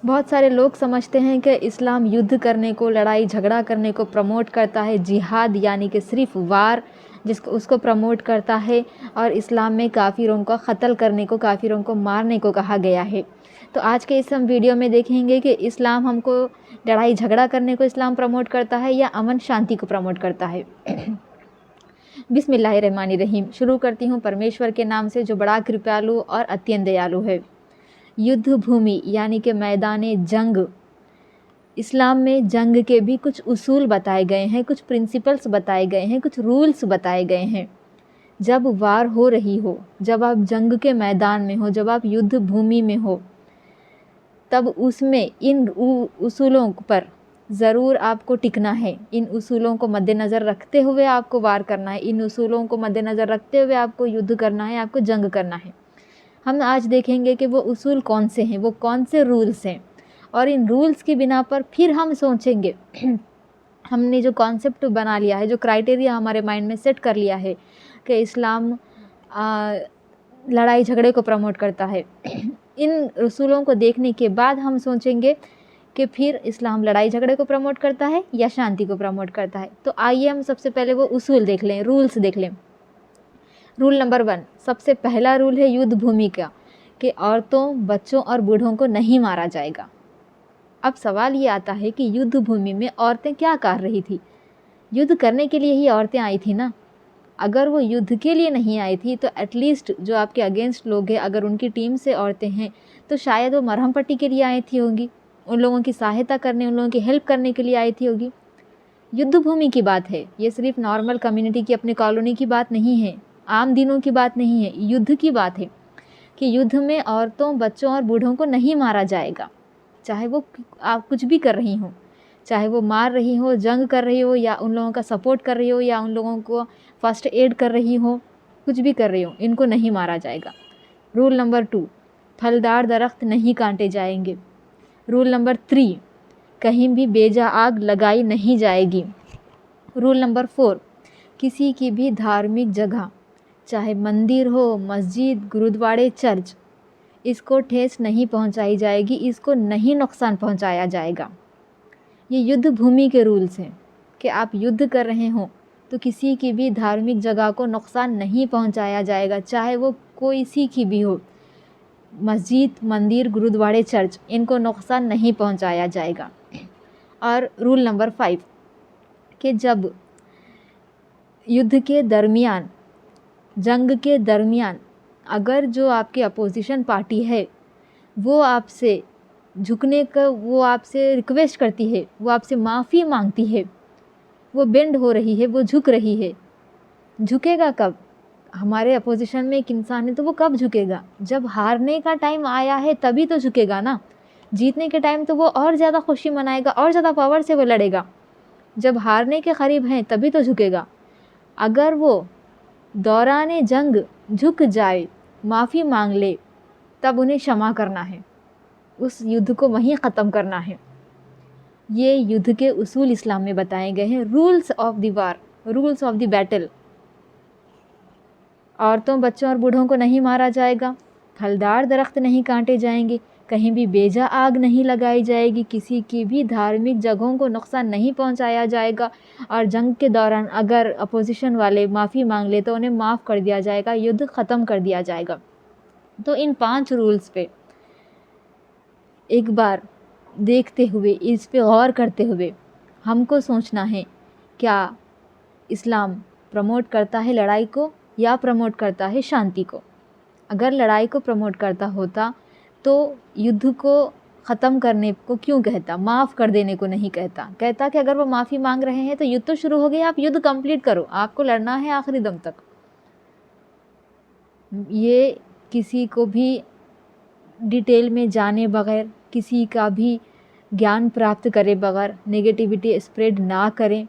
बहुत सारे लोग समझते हैं कि इस्लाम युद्ध करने को, लड़ाई झगड़ा करने को प्रमोट करता है, जिहाद यानी कि सिर्फ वार जिसको उसको प्रमोट करता है, और इस्लाम में काफिरों का कत्ल करने को, काफिरों को मारने को कहा गया है। तो आज के इस हम वीडियो में देखेंगे कि इस्लाम हमको लड़ाई झगड़ा करने को इस्लाम प्रमोट करता है या अमन शांति को प्रमोट करता है। बिस्मिल्लाहिर्रहमानिर्रहीम। शुरू करती हूँ परमेश्वर के नाम से जो बड़ा कृपालु और अत्यंत दयालु है। युद्ध भूमि यानी कि मैदान जंग। इस्लाम में जंग के भी कुछ उसूल बताए गए हैं, कुछ प्रिंसिपल्स बताए गए हैं, कुछ रूल्स बताए गए हैं। जब वार हो रही हो, जब आप जंग के मैदान में हो, जब आप युद्ध भूमि में हो, तब उसमें इन उसूलों पर ज़रूर आपको टिकना है। इन उसूलों को मद्देनज़र रखते हुए आपको वार करना है, इन उसूलों को मद्देनज़र रखते हुए आपको युद्ध करना है, आपको जंग करना है। हम आज देखेंगे कि वो उसूल कौन से हैं, वो कौन से रूल्स हैं, और इन रूल्स की बिना पर फिर हम सोचेंगे हमने जो कॉन्सेप्ट बना लिया है, जो क्राइटेरिया हमारे माइंड में सेट कर लिया है कि इस्लाम लड़ाई झगड़े को प्रमोट करता है। इन उसूलों को देखने के बाद हम सोचेंगे कि फिर इस्लाम लड़ाई झगड़े को प्रमोट करता है या शांति को प्रमोट करता है। तो आइए हम सबसे पहले वो उसूल देख लें, रूल्स देख लें। रूल नंबर 1, सबसे पहला रूल है युद्ध भूमि का, कि औरतों, बच्चों और बूढ़ों को नहीं मारा जाएगा। अब सवाल ये आता है कि युद्ध भूमि में औरतें क्या कर रही थी? युद्ध करने के लिए ही औरतें आई थी ना। अगर वो युद्ध के लिए नहीं आई थी तो एटलीस्ट जो आपके अगेंस्ट लोग हैं, अगर उनकी टीम से औरतें हैं तो शायद वो मरहम पट्टी के लिए आई थी होंगी, उन लोगों की सहायता करने, उन लोगों की हेल्प करने के लिए आई थी होगी। युद्ध भूमि की बात है, ये सिर्फ नॉर्मल कम्युनिटी की, अपने कॉलोनी की बात नहीं है, आम दिनों की बात नहीं है, युद्ध की बात है कि युद्ध में औरतों, बच्चों और बूढ़ों को नहीं मारा जाएगा। चाहे वो आप कुछ भी कर रही हो, चाहे वो मार रही हो, जंग कर रही हो, या उन लोगों का सपोर्ट कर रही हो, या उन लोगों को फर्स्ट एड कर रही हो, कुछ भी कर रही हो, इनको नहीं मारा जाएगा। रूल नंबर 2, फलदार दरख्त नहीं काटे जाएंगे। रूल नंबर 3, कहीं भी बेजा आग लगाई नहीं जाएगी। रूल नंबर 4, किसी की भी धार्मिक जगह, चाहे मंदिर हो, मस्जिद, गुरुद्वारे, चर्च, इसको ठेस नहीं पहुंचाई जाएगी, इसको नहीं नुकसान पहुंचाया जाएगा। ये युद्ध भूमि के रूल्स हैं कि आप युद्ध कर रहे हो तो किसी की भी धार्मिक जगह को नुकसान नहीं पहुंचाया जाएगा, चाहे वो कोई सी की भी हो। मस्जिद, मंदिर, गुरुद्वारे, चर्च, इनको नुकसान नहीं पहुंचाया जाएगा। और रूल नंबर 5, कि जब युद्ध के दरमियान, जंग के दरमियान, अगर जो आपकी अपोजिशन पार्टी है वो आपसे झुकने का, वो आपसे रिक्वेस्ट करती है, वो आपसे माफ़ी मांगती है, वो बेंड हो रही है, वो झुक रही है, झुकेगा कब? हमारे अपोजिशन में एक इंसान है तो वो कब झुकेगा? जब हारने का टाइम आया है तभी तो झुकेगा ना। जीतने के टाइम तो वो और ज़्यादा खुशी मनाएगा, और ज़्यादा पावर से वो लड़ेगा। जब हारने के करीब हैं तभी तो झुकेगा। अगर वो दौरान जंग झुक जाए, माफ़ी मांग ले, तब उन्हें क्षमा करना है, उस युद्ध को वहीं ख़त्म करना है। ये युद्ध के उसूल इस्लाम में बताए गए हैं, rules of the war, rules of the battle. औरतों, बच्चों और बूढ़ों को नहीं मारा जाएगा, फलदार दरख्त नहीं काटे जाएंगे, कहीं भी बेजा आग नहीं लगाई जाएगी, किसी की भी धार्मिक जगहों को नुकसान नहीं पहुंचाया जाएगा, और जंग के दौरान अगर अपोजिशन वाले माफ़ी मांग ले तो उन्हें माफ़ कर दिया जाएगा, युद्ध ख़त्म कर दिया जाएगा। तो इन 5 रूल्स पे एक बार देखते हुए, इस पे गौर करते हुए हमको सोचना है, क्या इस्लाम प्रमोट करता है लड़ाई को या प्रमोट करता है शांति को? अगर लड़ाई को प्रमोट करता होता तो युद्ध को ख़त्म करने को क्यों कहता, माफ़ कर देने को नहीं कहता। कहता कि अगर वो माफ़ी मांग रहे हैं तो युद्ध तो शुरू हो गया, आप युद्ध कंप्लीट करो, आपको लड़ना है आखिरी दम तक। ये किसी को भी डिटेल में जाने बगैर, किसी का भी ज्ञान प्राप्त करे बगैर नेगेटिविटी स्प्रेड ना करें।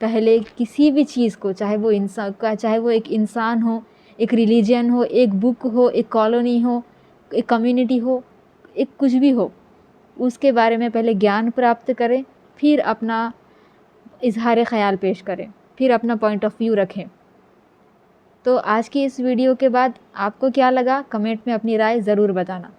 पहले किसी भी चीज़ को, चाहे वो इंसान का, चाहे वो एक इंसान हो, एक रिलीजन हो, एक बुक हो, एक कॉलोनी हो, एक कम्युनिटी हो, एक कुछ भी हो, उसके बारे में पहले ज्ञान प्राप्त करें, फिर अपना इजहार ख़याल पेश करें, फिर अपना पॉइंट ऑफ व्यू रखें। तो आज की इस वीडियो के बाद आपको क्या लगा, कमेंट में अपनी राय ज़रूर बताना।